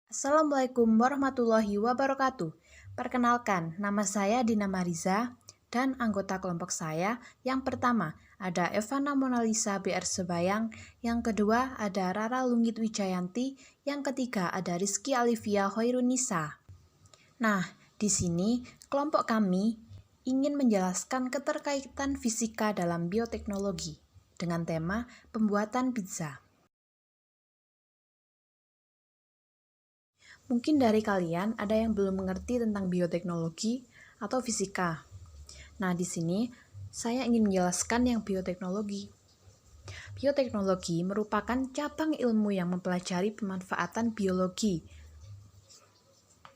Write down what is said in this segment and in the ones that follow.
Assalamualaikum warahmatullahi wabarakatuh. Perkenalkan, nama saya Dina Mariza dan anggota kelompok saya yang pertama ada Evana Monalisa BR Sebayang, yang kedua ada Rara Lunggit Wijayanti, yang ketiga ada Rizky Alivia Hoirunisa. Nah, di sini kelompok kami ingin menjelaskan keterkaitan fisika dalam bioteknologi dengan tema pembuatan pizza. Mungkin dari kalian ada yang belum mengerti tentang bioteknologi atau fisika. Nah, di sini saya ingin menjelaskan yang bioteknologi. Bioteknologi merupakan cabang ilmu yang mempelajari pemanfaatan biologi,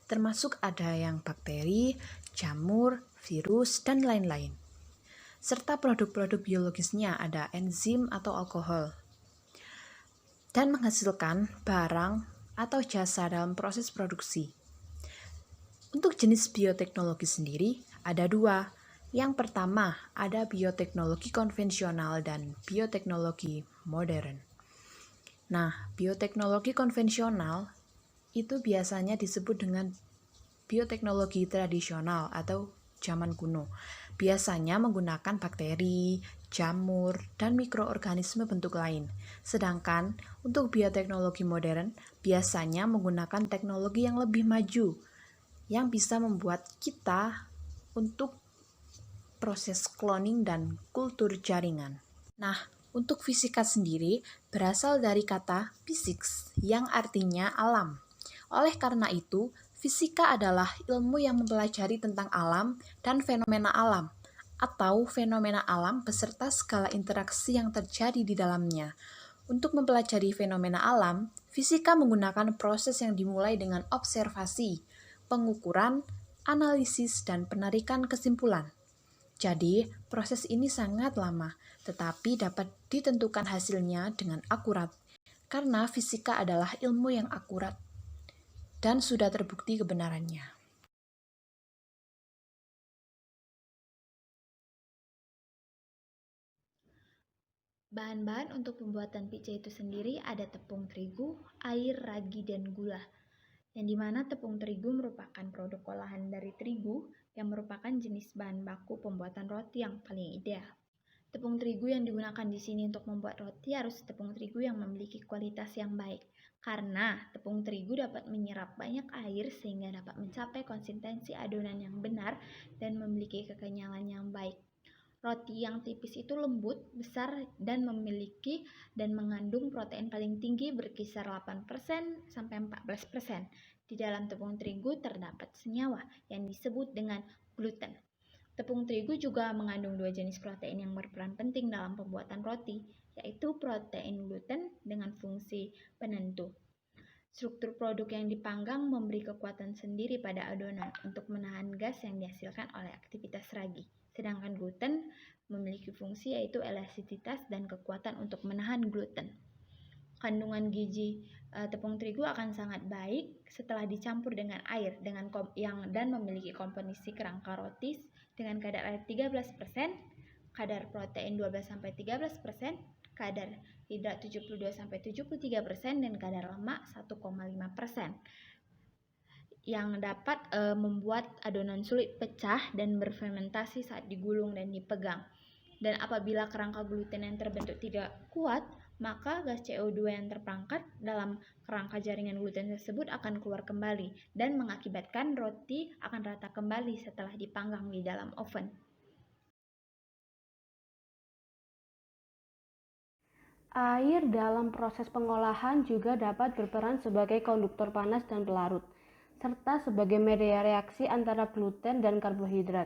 termasuk ada yang bakteri, jamur, virus, dan lain-lain. Serta produk-produk biologisnya ada enzim atau alkohol. Dan menghasilkan barang atau jasa dalam proses produksi. Untuk jenis bioteknologi sendiri ada dua. Yang pertama ada bioteknologi konvensional dan bioteknologi modern. Nah, bioteknologi konvensional itu biasanya disebut dengan bioteknologi tradisional atau zaman kuno. Biasanya menggunakan bakteri, jamur, dan mikroorganisme bentuk lain. Sedangkan untuk bioteknologi modern biasanya menggunakan teknologi yang lebih maju yang bisa membuat kita untuk proses cloning dan kultur jaringan. Nah, untuk fisika sendiri berasal dari kata physics yang artinya alam. Oleh karena itu, fisika adalah ilmu yang mempelajari tentang alam dan fenomena alam, atau fenomena alam beserta segala interaksi yang terjadi di dalamnya. Untuk mempelajari fenomena alam, fisika menggunakan proses yang dimulai dengan observasi, pengukuran, analisis, dan penarikan kesimpulan. Jadi, proses ini sangat lama, tetapi dapat ditentukan hasilnya dengan akurat, karena fisika adalah ilmu yang akurat dan sudah terbukti kebenarannya. Bahan-bahan untuk pembuatan pizza itu sendiri ada tepung terigu, air, ragi, dan gula. Yang dimana tepung terigu merupakan produk olahan dari terigu yang merupakan jenis bahan baku pembuatan roti yang paling ideal. Tepung terigu yang digunakan di sini untuk membuat roti harus tepung terigu yang memiliki kualitas yang baik, karena tepung terigu dapat menyerap banyak air sehingga dapat mencapai konsistensi adonan yang benar dan memiliki kekenyalan yang baik. Roti yang tipis itu lembut, besar, dan memiliki dan mengandung protein paling tinggi berkisar 8% sampai 14%. Di dalam tepung terigu terdapat senyawa yang disebut dengan gluten. Tepung terigu juga mengandung dua jenis protein yang berperan penting dalam pembuatan roti, yaitu protein gluten dengan fungsi penentu. Struktur produk yang dipanggang memberi kekuatan sendiri pada adonan untuk menahan gas yang dihasilkan oleh aktivitas ragi. Sedangkan gluten memiliki fungsi yaitu elastisitas dan kekuatan untuk menahan gluten. Kandungan gizi tepung terigu akan sangat baik setelah dicampur dengan air dan memiliki komposisi kerangka roti dengan kadar air 13%, kadar protein 12-13%, kadar hidrat 72-73%, dan kadar lemak 1,5%. Yang dapat membuat adonan sulit pecah dan berfermentasi saat digulung dan dipegang. Dan apabila kerangka gluten yang terbentuk tidak kuat, maka gas CO2 yang terperangkap dalam kerangka jaringan gluten tersebut akan keluar kembali dan mengakibatkan roti akan rata kembali setelah dipanggang di dalam oven. Air dalam proses pengolahan juga dapat berperan sebagai konduktor panas dan pelarut, serta sebagai media reaksi antara gluten dan karbohidrat.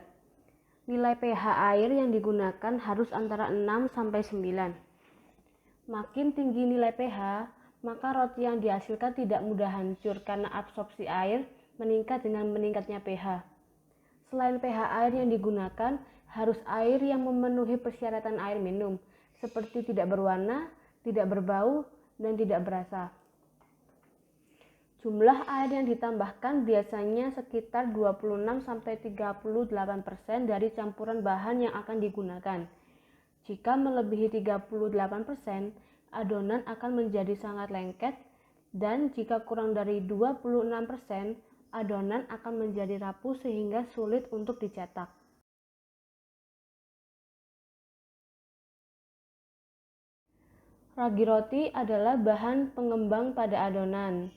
Nilai pH air yang digunakan harus antara 6 sampai 9. Makin tinggi nilai pH, maka roti yang dihasilkan tidak mudah hancur karena absorpsi air meningkat dengan meningkatnya pH. Selain pH air yang digunakan, harus air yang memenuhi persyaratan air minum, seperti tidak berwarna, tidak berbau, dan tidak berasa. Jumlah air yang ditambahkan biasanya sekitar 26-38% dari campuran bahan yang akan digunakan. Jika melebihi 38%, adonan akan menjadi sangat lengket Dan jika kurang dari 26%, adonan akan menjadi rapuh sehingga sulit untuk dicetak. Ragi roti adalah bahan pengembang pada adonan,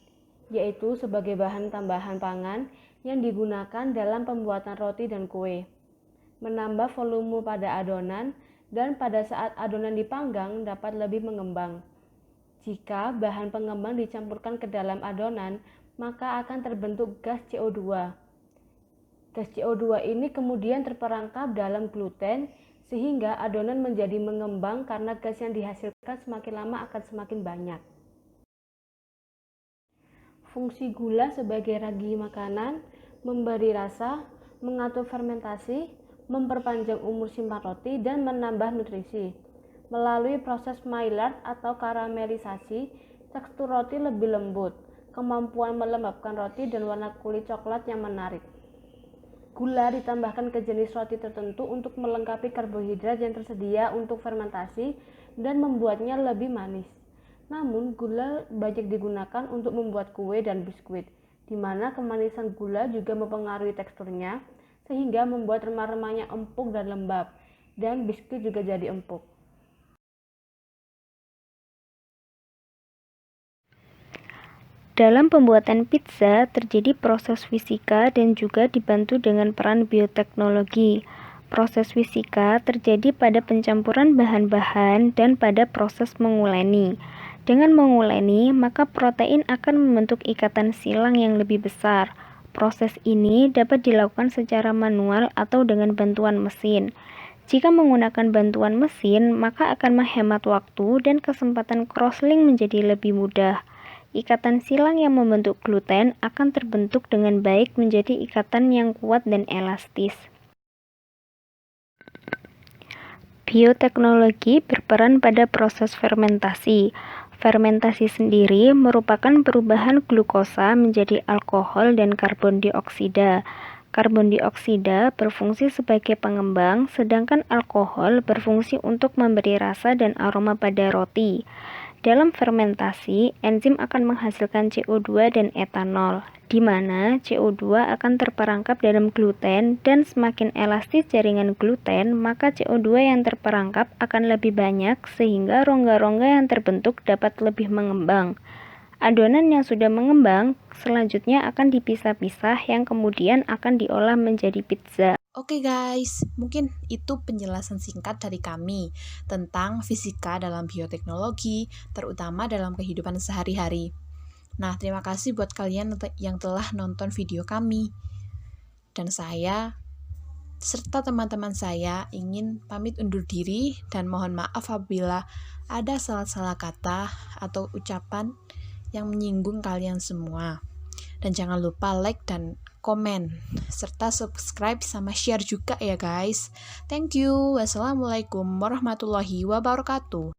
yaitu sebagai bahan tambahan pangan yang digunakan dalam pembuatan roti dan kue. Menambah volume pada adonan, dan pada saat adonan dipanggang dapat lebih mengembang. Jika bahan pengembang dicampurkan ke dalam adonan, maka akan terbentuk gas CO2. Gas CO2 ini kemudian terperangkap dalam gluten, sehingga adonan menjadi mengembang karena gas yang dihasilkan semakin lama akan semakin banyak. Fungsi gula sebagai ragi makanan, memberi rasa, mengatur fermentasi, memperpanjang umur simpan roti, dan menambah nutrisi. Melalui proses Maillard atau karamelisasi, tekstur roti lebih lembut, kemampuan melembabkan roti, dan warna kulit coklat yang menarik. Gula ditambahkan ke jenis roti tertentu untuk melengkapi karbohidrat yang tersedia untuk fermentasi dan membuatnya lebih manis. Namun, gula banyak digunakan untuk membuat kue dan biskuit, di mana kemanisan gula juga mempengaruhi teksturnya, sehingga membuat remah-remahnya empuk dan lembab, dan biskuit juga jadi empuk. Dalam pembuatan pizza terjadi proses fisika dan juga dibantu dengan peran bioteknologi. Proses fisika terjadi pada pencampuran bahan-bahan dan pada proses menguleni. Dengan menguleni, maka protein akan membentuk ikatan silang yang lebih besar. Proses ini dapat dilakukan secara manual atau dengan bantuan mesin. Jika menggunakan bantuan mesin, maka akan menghemat waktu dan kesempatan crosslink menjadi lebih mudah. Ikatan silang yang membentuk gluten akan terbentuk dengan baik menjadi ikatan yang kuat dan elastis. Bioteknologi berperan pada proses fermentasi. Fermentasi sendiri merupakan perubahan glukosa menjadi alkohol dan karbon dioksida. Karbon dioksida berfungsi sebagai pengembang, sedangkan alkohol berfungsi untuk memberi rasa dan aroma pada roti. Dalam fermentasi, enzim akan menghasilkan CO2 dan etanol, di mana CO2 akan terperangkap dalam gluten, dan semakin elastis jaringan gluten, maka CO2 yang terperangkap akan lebih banyak sehingga rongga-rongga yang terbentuk dapat lebih mengembang. Adonan yang sudah mengembang selanjutnya akan dipisah-pisah yang kemudian akan diolah menjadi pizza. Oke guys, mungkin itu penjelasan singkat dari kami tentang fisika dalam bioteknologi, terutama dalam kehidupan sehari-hari. Nah, terima kasih buat kalian yang telah nonton video kami. Dan saya, serta teman-teman saya ingin pamit undur diri dan mohon maaf apabila ada salah-salah kata atau ucapan yang menyinggung kalian semua. Dan jangan lupa like dan komen, serta subscribe sama share juga ya guys. Thank you. Wassalamualaikum warahmatullahi wabarakatuh.